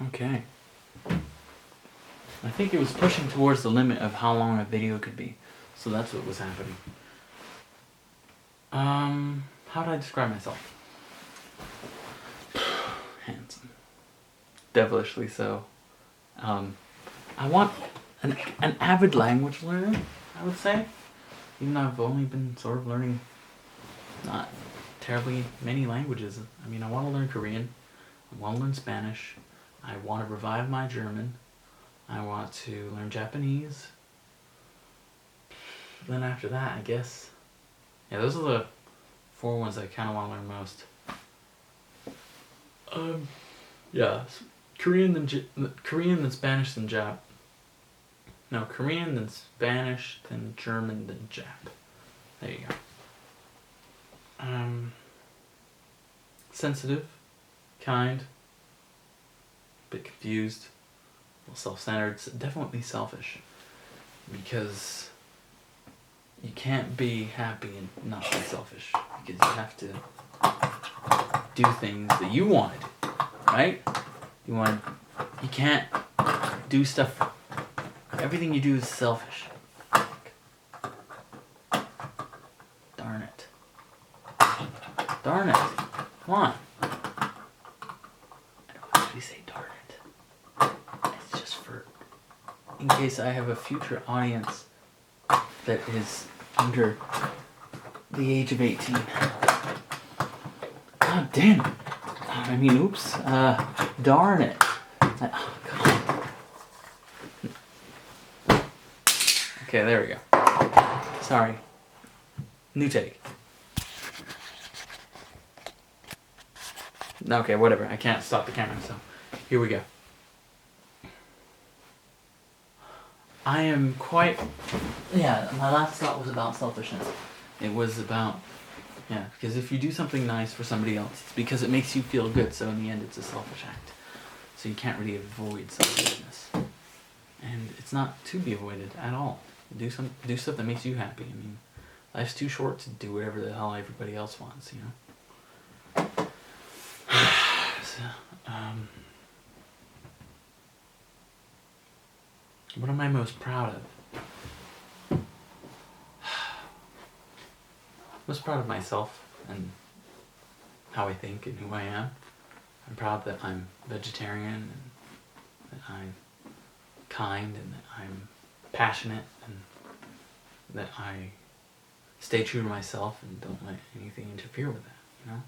Okay. I think it was pushing towards the limit of how long a video could be. So that's what was happening. How do I describe myself? Handsome. Devilishly so. I want an avid language learner, I would say. Even though I've only been sort of learning not terribly many languages. I mean, I want to learn Korean. I want to learn Spanish. I want to revive my German. I want to learn Japanese. Then after that, I guess... Yeah, those are the 4 ones I kind of want to learn most. Yeah. Korean, then Spanish, then Jap. No, Korean, then Spanish, then German, then Jap. There you go. Sensitive, kind, a bit confused, a little self-centered, definitely selfish, because you can't be happy and not be selfish, because you have to do things that you want to do, right? You can't do stuff, everything you do is selfish. Darn it. Darn it. Come on. I don't actually say darn it. It's just for, in case I have a future audience that is under the age of 18. God damn it. I mean, oops. Darn it. Oh, God. Okay, there we go. Sorry. New take. Okay, whatever. I can't stop the camera, so here we go. I am quite... Yeah, my last thought was about selfishness. It was about... Yeah, because if you do something nice for somebody else, it's because it makes you feel good, so in the end it's a selfish act. So you can't really avoid selfishness. And it's not to be avoided at all. Do stuff that makes you happy. I mean, life's too short to do whatever the hell everybody else wants, you know? So, what am I most proud of? Most proud of myself and how I think and who I am. I'm proud that I'm vegetarian and that I'm kind and that I'm passionate and that I stay true to myself and don't let anything interfere with that, you know?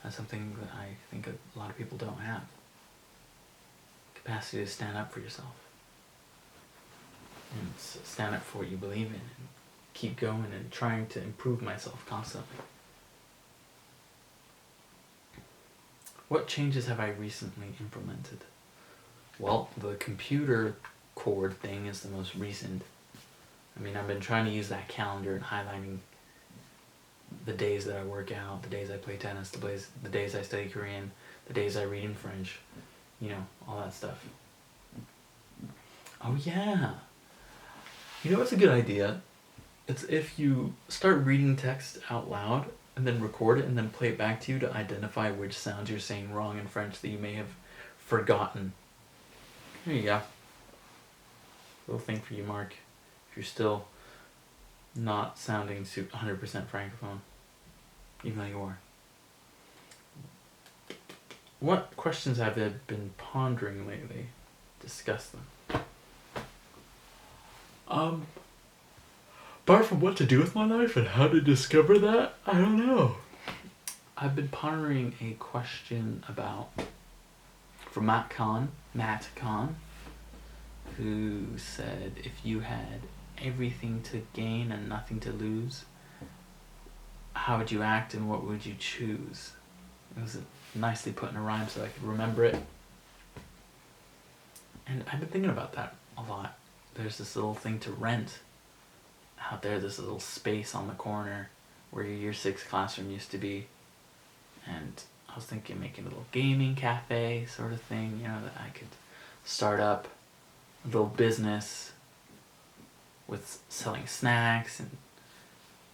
That's something that I think a lot of people don't have. Capacity to stand up for yourself. And stand up for what you believe in and keep going and trying to improve myself constantly. What changes have I recently implemented? Well, the computer cord thing is the most recent. I mean, I've been trying to use that calendar and highlighting the days that I work out, the days I play tennis, the days I study Korean, the days I read in French, you know, all that stuff. Oh yeah. You know what's a good idea? It's if you start reading text out loud and then record it and then play it back to you to identify which sounds you're saying wrong in French that you may have forgotten. There you go. Little thing for you, Mark. If you're still not sounding 100% francophone, even though you are. What questions have I been pondering lately? Discuss them. Apart from what to do with my life and how to discover that, I don't know. I've been pondering a question about, from Matt Kahn, who said, if you had everything to gain and nothing to lose, how would you act and what would you choose? It was nicely put in a rhyme so I could remember it. And I've been thinking about that a lot. There's this little thing to rent out there, this little space on the corner where your year 6 classroom used to be. And I was thinking making a little gaming cafe sort of thing, you know, that I could start up a little business with selling snacks and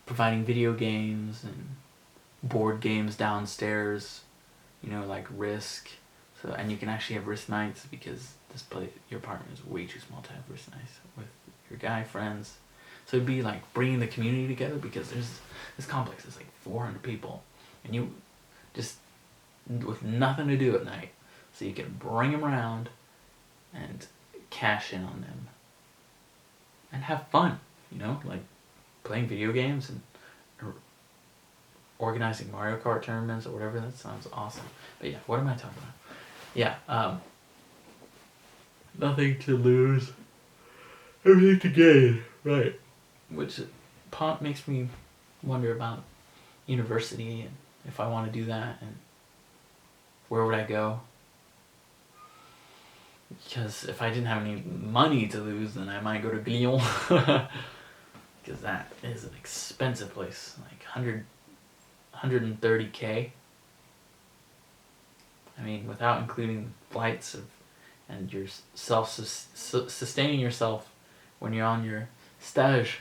providing video games and board games downstairs, you know, like Risk, So, and you can actually have wrist nights because your apartment is way too small to have wrist nights with your guy friends. So it'd be like bringing the community together because this complex is like 400 people, and you just with nothing to do at night, so you can bring them around and cash in on them and have fun, like playing video games and organizing Mario Kart tournaments or whatever. That sounds awesome. But yeah, what am I talking about? Yeah, nothing to lose, everything to gain, right? Which makes me wonder about university and if I want to do that and where would I go? Because if I didn't have any money to lose, then I might go to Lyon. Because that is an expensive place, like 130K. I mean, without including flights and your sustaining yourself when you're on your stage.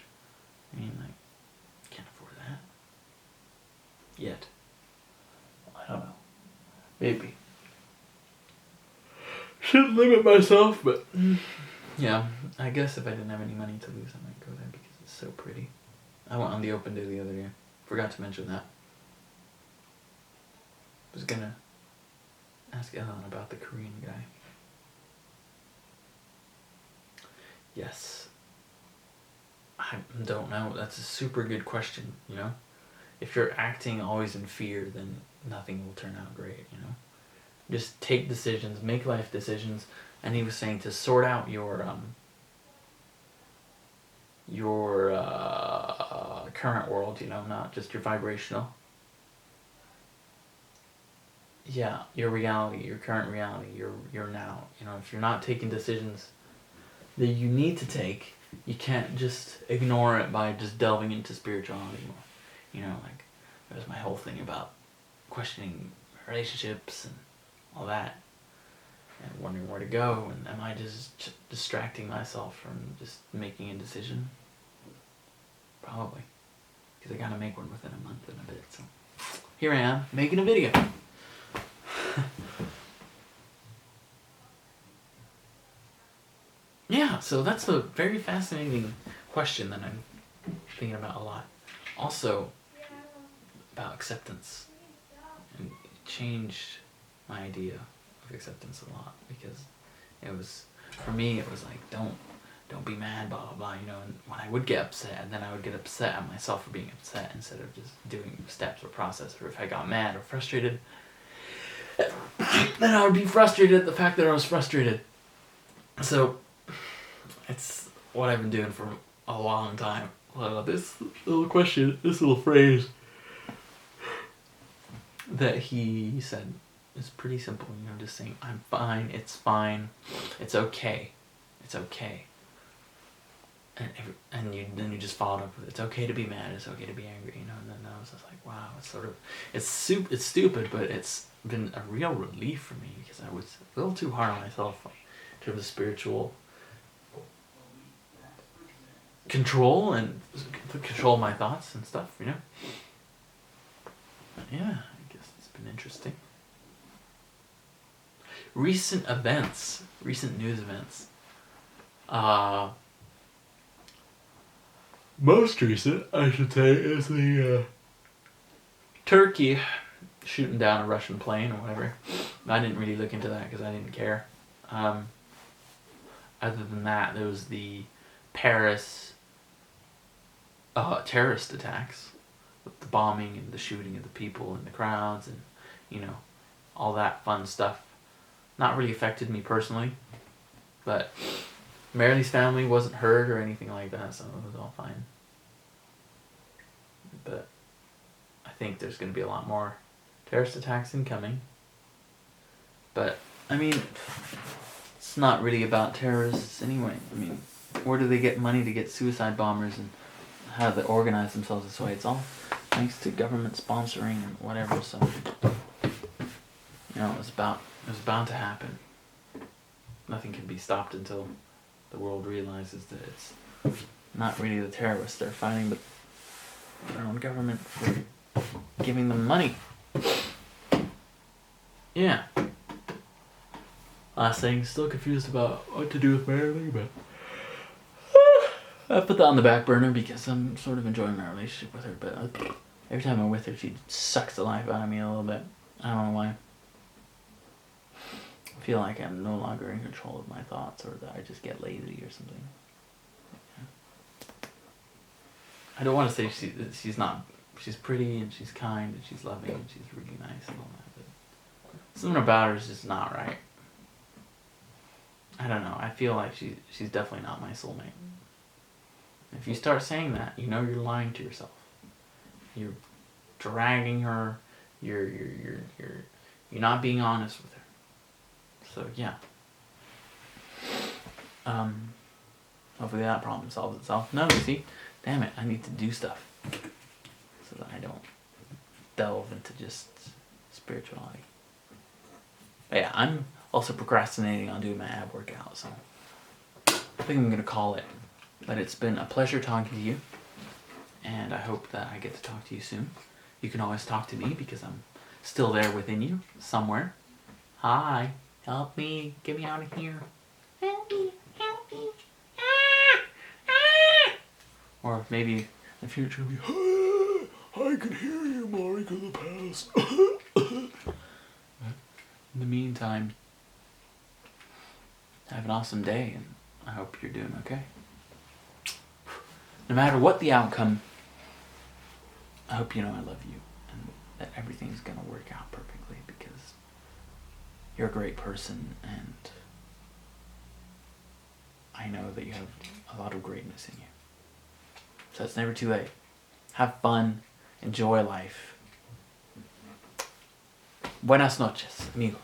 I mean, like, can't afford that yet. Well, I don't know. Maybe. Shouldn't limit myself, but yeah, I guess if I didn't have any money to lose, I might go there because it's so pretty. I went on the open day the other day. Forgot to mention that. Was gonna ask Ellen about the Korean guy. Yes. I don't know. That's a super good question, If you're acting always in fear, then nothing will turn out great, Just take decisions, make life decisions. And he was saying to sort out your current world, not just your vibrational. Yeah, your reality, your current reality, your now. If you're not taking decisions that you need to take, you can't just ignore it by just delving into spirituality more. Like there's my whole thing about questioning relationships and all that, and wondering where to go, and am I just distracting myself from just making a decision? Probably, because I gotta make one within a month and a bit. So here I am making a video. Yeah, so that's a very fascinating question that I'm thinking about a lot. Also, about acceptance. And it changed my idea of acceptance a lot, because for me, it was like, don't be mad, blah, blah, blah, and when I would get upset, and then I would get upset at myself for being upset instead of just doing steps or process, or if I got mad or frustrated, then I would be frustrated at the fact that I was frustrated. So, it's what I've been doing for a long time. This little question, this little phrase that he said is pretty simple, just saying, I'm fine, it's fine, it's okay, it's okay. And then you just followed up with, it's okay to be mad, it's okay to be angry, and then I was just like, wow, it's stupid, but it's been a real relief for me, because I was a little too hard on myself in terms of spiritual control and control my thoughts and stuff, Yeah, I guess it's been interesting. Recent news events. Most recent, I should say, is the Turkey shooting down a Russian plane or whatever. I didn't really look into that because I didn't care. Other than that, there was the Paris terrorist attacks, with the bombing and the shooting of the people and the crowds and, all that fun stuff. Not really affected me personally, but Marilee's family wasn't hurt or anything like that, so it was all fine. But I think there's going to be a lot more terrorist attacks incoming. But, I mean, it's not really about terrorists anyway. I mean, where do they get money to get suicide bombers, and how do they organize themselves this way? It's all thanks to government sponsoring and whatever, so, it was bound to happen. Nothing can be stopped until the world realizes that it's not really the terrorists they're fighting, but their own government for giving them money. Yeah. Last thing, still confused about what to do with Marilee, but I put that on the back burner because I'm sort of enjoying my relationship with her. But every time I'm with her, she sucks the life out of me a little bit. I don't know why. I feel like I'm no longer in control of my thoughts, or that I just get lazy or something. Yeah. I don't want to say she's not. She's pretty and she's kind and she's loving and she's really nice and all that. But something about her is just not right. I don't know. I feel like she's definitely not my soulmate. If you start saying that, you know you're lying to yourself. You're dragging her. You're not being honest with her. So yeah. Hopefully that problem solves itself. No, you see, damn it, I need to do stuff so that I don't delve into just spirituality. But yeah, I'm also procrastinating on doing my ab workout, so I think I'm gonna call it. But it's been a pleasure talking to you, and I hope that I get to talk to you soon. You can always talk to me because I'm still there within you somewhere. Hi, help me, get me out of here. Help me, help me. Ah, ah. Or maybe in the future it'll be, I can hear you, Marika the past. In the meantime, have an awesome day, and I hope you're doing okay. No matter what the outcome, I hope you know I love you and that everything's gonna work out perfectly because you're a great person, and I know that you have a lot of greatness in you. So it's never too late. Have fun, enjoy life. Buenas noches, amigo.